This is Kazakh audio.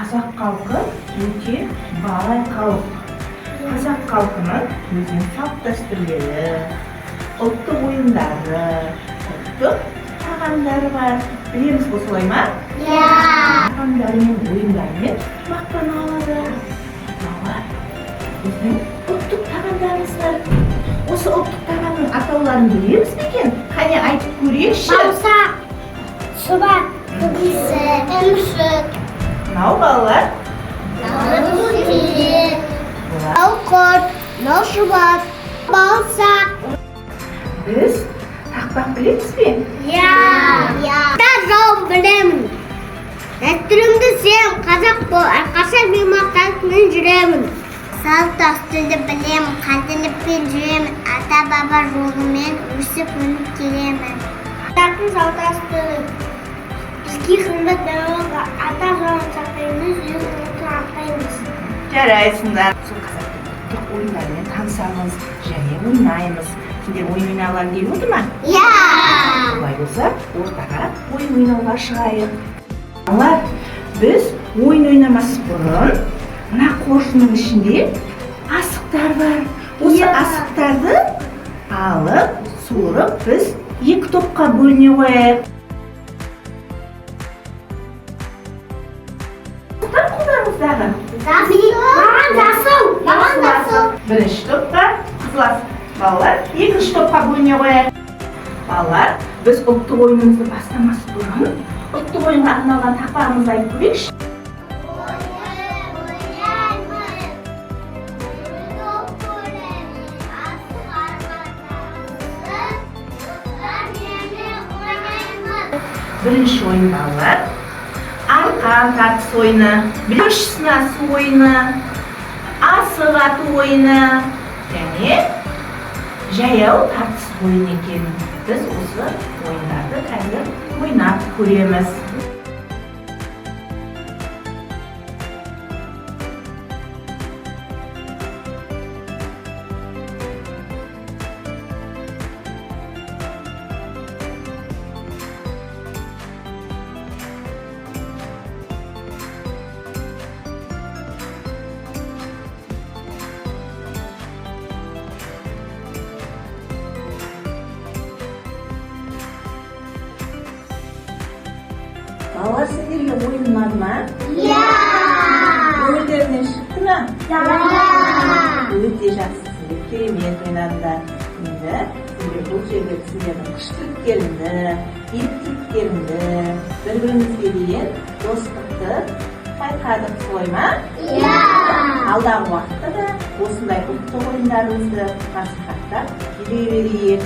Қазақ халқы өте бай халық. Қазақ халқының өзінің салт дәстүрлері, ұлттық ойындары, ұлттық тағамдары бар. Білеміз бе солай ма? Иә. Тағамдары мен ойындарымен мақтана алады. Балалар, біздің ұлттық тағамдарымыз бар. Осы ұлттық тағамның атауларын білеміз бе екен? Қане айтып көрейікші. Бауырсақ, шұбат, күріш, ірімшік. Мынау балалар. Құрт, шұбат, бауырсақ. Біз тақпақ білеміз бе? Иә. Жауын білемін. Дәстүрімді сен қазақ бол, әрқашан мен мақтанышпен жүремін. Салт дәстүрді білемін, қадірлікпен жүремін. Ата-баба жолымен өсіп-өніп келемін. Қазақтың салт дәстүрі бізге қымбат дәуірге ата жолын сақтаймыз, ұлтын ақтаймыз. Жарайсыңдар. Сол қазақтың ұлттық ойындарымен танысамыз, және ойнаймыз. Сендер ойын ойнай аламын деп отыр ма? Иә. Олай болса, ортаға ойын ойнауға шығайық. Балалар, біз ойын ойнамас бұрын мына қоржынның ішінде асықтар бар. Осы асықтарды алып, суырып, біз екі топқа бөліне қояйық. Асықтар қолдарыңыздағы. Жасыл. Бірінші топқа қызыл асық. Балалар, екінші топқа бөліне қояйық. Балалар, біз ұлттық ойынымызды бастамас бұрын ұлттық ойынға арналған тақпағымызды айтып көрейікші. Бірінші ойын балалар, арқан тартыс ойыны, білеш сынасу ойыны, асық ату ойыны және жаяу тартыс ойыны екен. Біз осы ойындарды қазір ойнап көреміз. Балалар, сендерге ойын ұнады ма? Иә. Көңілдеріңнен шықты ма? Иә. Өте жақсы, сендер керемет ойнадыңдар. Енді сендер бұл жерде сендердің күштіліктеріңді, ептіліктеріңді, бір-біріңізге деген достықты байқадық, солай ма? Иә. Алдағы уақытта да осындай ұлттық ойындарымызды насихаттап жүре берейік.